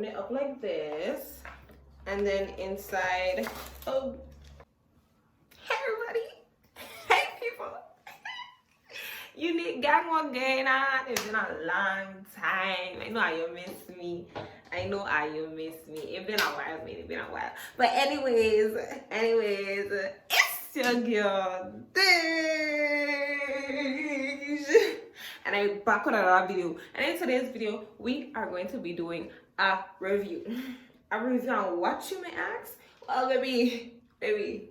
open it up like this, and then inside, oh, hey everybody, hey people, unique gang, what going on? It's been a long time. I know how you miss me. It's been a while, man. It's been a while. But anyways, it's your girl, Dej. And I'm back with another video. And in today's video, we are going to be doing a review. A review on what, you may ask? Well, baby,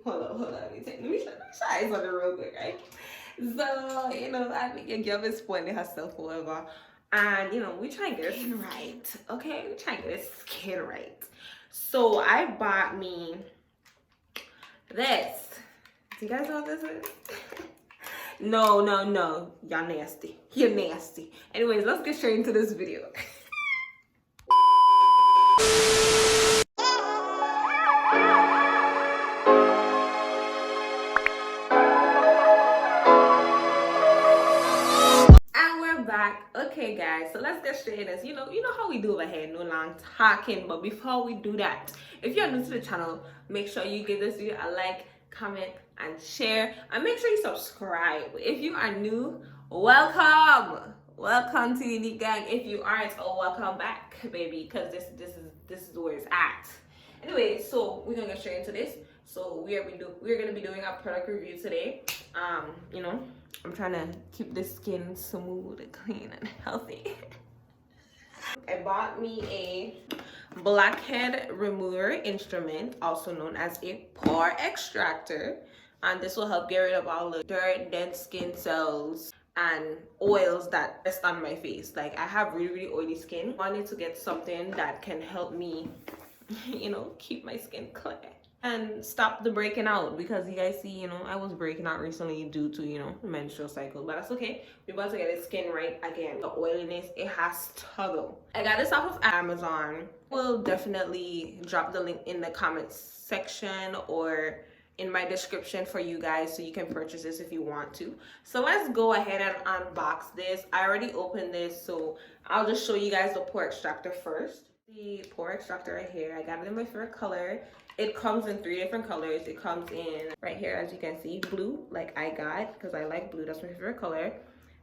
hold on. Let me try something real quick, right? So, I think your girl is spoiling herself or whatever. And, we try and get her skin right, okay? We try and get her skin right. So, I bought me this. Do you guys know what this is? No. Y'all nasty. You're nasty. Anyways, let's get straight into this video. Okay guys, so let's get straight in this. You know how we do over here, no long talking. But before we do that, if you're new to the channel, make sure you give this video a like, comment, and share, and make sure you subscribe. If you are new, welcome to the Unique Gang. If you aren't, welcome back, baby, because this is where it's at. Anyway, so we're gonna get straight into this. So we're gonna be doing a product review today. I'm trying to keep the skin smooth and clean and healthy. I bought me a Blackhead Remover instrument, also known as a Pore extractor, and this will help get rid of all the dirt, dead skin cells, and oils that rest on my face. Like, I have really oily skin. I wanted to get something that can help me, keep my skin clear and stop the breaking out, because you guys see, I was breaking out recently due to, the menstrual cycle, but that's okay. We're about to get the skin right again. The oiliness, it has to go. I got this off of Amazon. We'll definitely drop the link in the comments section or in my description for you guys, so you can purchase this if you want to. So let's go ahead and unbox this. I already opened this, so I'll just show you guys the Pore extractor first. The Pore extractor right here, I got it in my favorite color. It comes in 3 different colors. It comes in right here, as you can see, blue, like I got, because I like blue. That's my favorite color.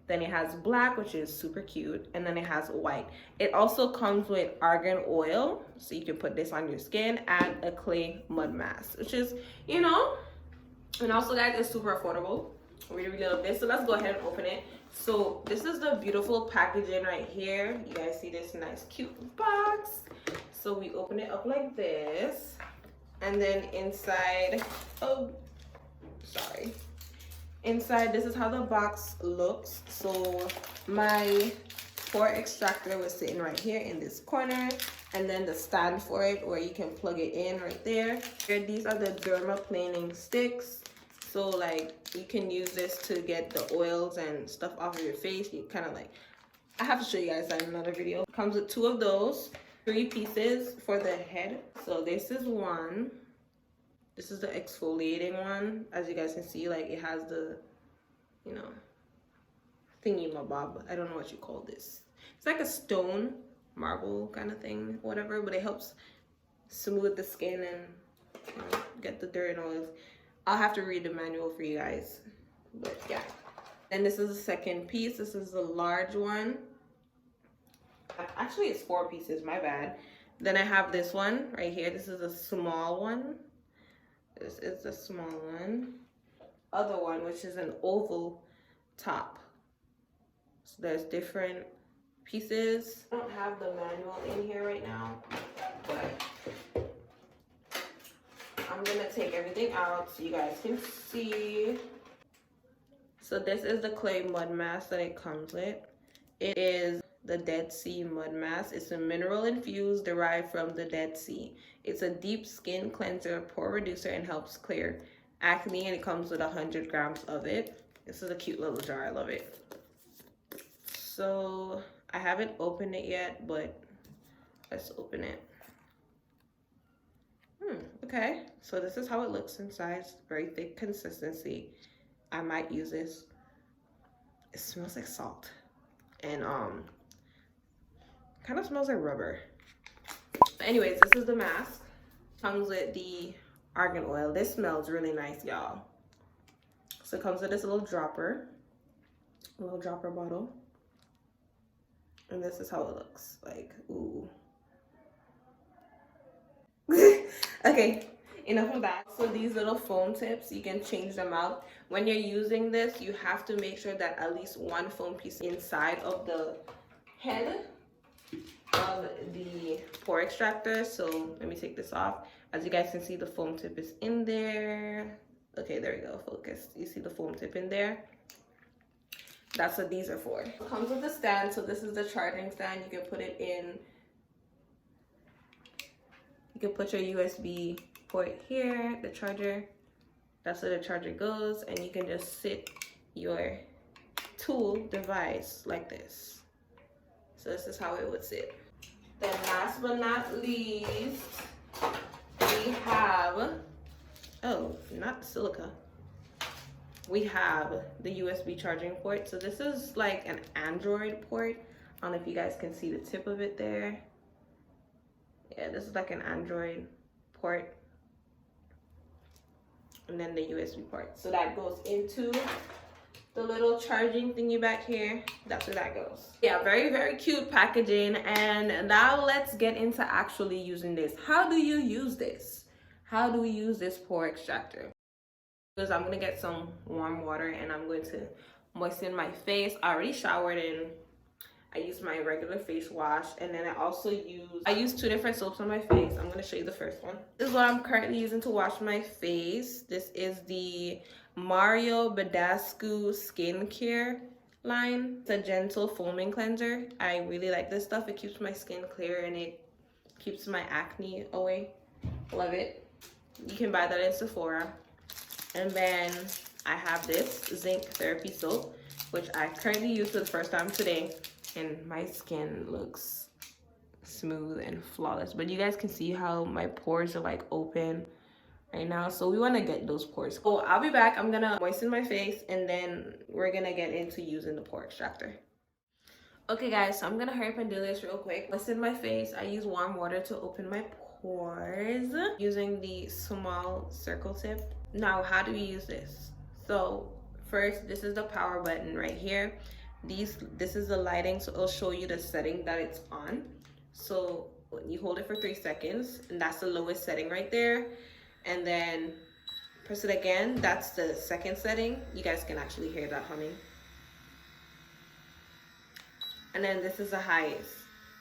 Then it has black, which is super cute, and then it has white. It also comes with argan oil, so you can put this on your skin, and a clay mud mask, which is, and also, guys, it's super affordable. I really love this. So let's go ahead and open it. So this is the beautiful packaging right here. You guys see this nice cute box. So we open it up like this. And then inside, inside, this is how the box looks. So my Pore extractor was sitting right here in this corner, and then the stand for it where you can plug it in right there. These are the dermaplaning sticks. So like, you can use this to get the oils and stuff off of your face. You kind of like, I have to show you guys that in another video. It comes with 2 of those. 3 pieces for the head. So this is one. This is the exfoliating one. As you guys can see, like, it has the, thingy mabob. I don't know what you call this. It's like a stone marble kind of thing, whatever, but it helps smooth the skin and get the dirt and oils. I'll have to read the manual for you guys, but yeah. And this is the second piece. This is the large one. Actually, it's 4 pieces, my bad. Then I have this one right here. This is a small one. This is the small one. Other one, which is an oval top. So there's different pieces. I don't have the manual in here right now, but I'm gonna take everything out so you guys can see. So this is the clay mud mask that it comes with. It is the Dead Sea mud mask. It's a mineral infused derived from the Dead Sea. It's a deep skin cleanser, pore reducer, and helps clear acne, and it comes with 100 grams of it. This is a cute little jar. I love it. So I haven't opened it yet, but let's open it. Okay, so this is how it looks inside. It's very thick consistency. I might use this. It smells like salt, and kind of smells like rubber. Anyways, this is the mask. Comes with the argan oil. This smells really nice, y'all. So it comes with this little dropper bottle. And this is how it looks like. Ooh. Okay, enough of that. So these little foam tips, you can change them out. When you're using this, you have to make sure that at least one foam piece inside of the head of the pore extractor. So let me take this off. As you guys can see, the foam tip is in there. Okay, there we go, focus. You see the foam tip in there? That's what these are for. It comes with a stand, so this is the charging stand. You can put it in. You can put your USB port here, the charger. That's where the charger goes, and you can just sit your tool device like this. So this is how it would sit. Then last but not least, we have, oh, not silica. We have the USB charging port. So this is like an Android port. I don't know if you guys can see the tip of it there. Yeah, this is like an Android port. And then the USB port. So that goes into the little charging thingy back here. That's where that goes. Yeah, very, very cute packaging. And now let's get into actually using this. How do you use this? How do we use this pore extractor? Because I'm gonna get some warm water and I'm going to moisten my face. I already showered and I used my regular face wash, and then I use two different soaps on my face. I'm gonna show you the first one. This is what I'm currently using to wash my face. This is the Mario Badescu skincare line. It's a gentle foaming cleanser. I really like this stuff. It keeps my skin clear and it keeps my acne away. Love it. You can buy that in Sephora. And then I have this zinc therapy soap, which I currently use for the first time today. And my skin looks smooth and flawless. But you guys can see how my pores are like open right now. So we want to get those pores. So I'll be back. I'm going to moisten my face and then we're going to get into using the pore extractor. Okay guys, so I'm going to hurry up and do this real quick. Moisten my face. I use warm water to open my pores using the small circle tip. Now, how do we use this? So first, this is the power button right here. This is the lighting, so it'll show you the setting that it's on. So you hold it for 3 seconds, and that's the lowest setting right there. And then press it again. That's the second setting. You guys can actually hear that humming. And then this is the highest.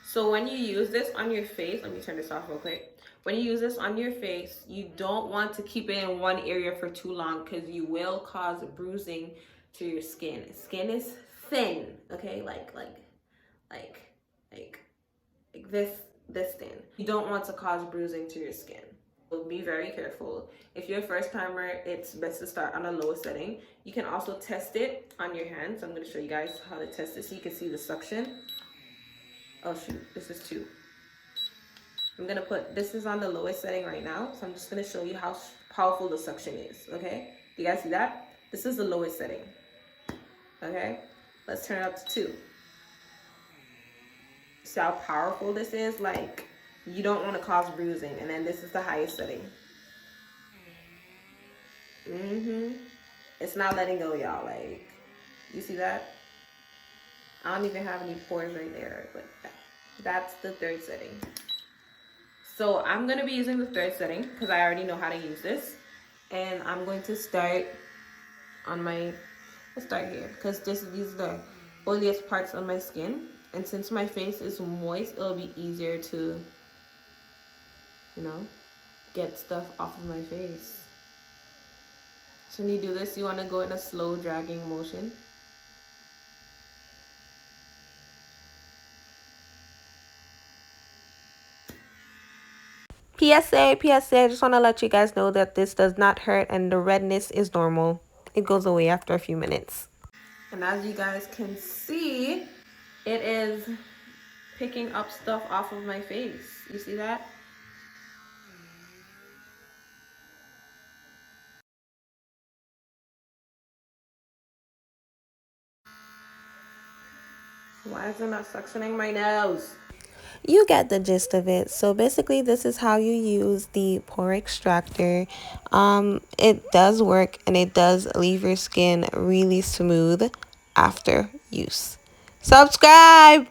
So when you use this on your face, let me turn this off real quick. When you use this on your face, you don't want to keep it in one area for too long because you will cause bruising to your skin. Skin is thin, okay? Like this thin. You don't want to cause bruising to your skin. So be very careful. If you're a first timer, it's best to start on the lowest setting. You can also test it on your hands. I'm going to show you guys how to test it so you can see the suction. Oh shoot, this is 2. I'm gonna put, this is on the lowest setting right now, so I'm just gonna show you how powerful the suction is, okay? You guys see that? This is the lowest setting, okay? Let's turn it up to 2. See how powerful this is? Like, you don't wanna cause bruising, and then this is the highest setting. It's not letting go, y'all, like, you see that? I don't even have any pores right there, but that's the 3rd setting. So I'm going to be using the 3rd setting because I already know how to use this. And I'm going to start on my, let's start here because these are the oiliest parts on my skin. And since my face is moist, it'll be easier to, you know, get stuff off of my face. So when you do this, you want to go in a slow dragging motion. PSA, I just want to let you guys know that this does not hurt and the redness is normal. It goes away after a few minutes. And as you guys can see, it is picking up stuff off of my face. You see that? Why is it not suctioning my nose? You get the gist of it. So basically, this is how you use the pore extractor. It does work, and it does leave your skin really smooth after use. Subscribe!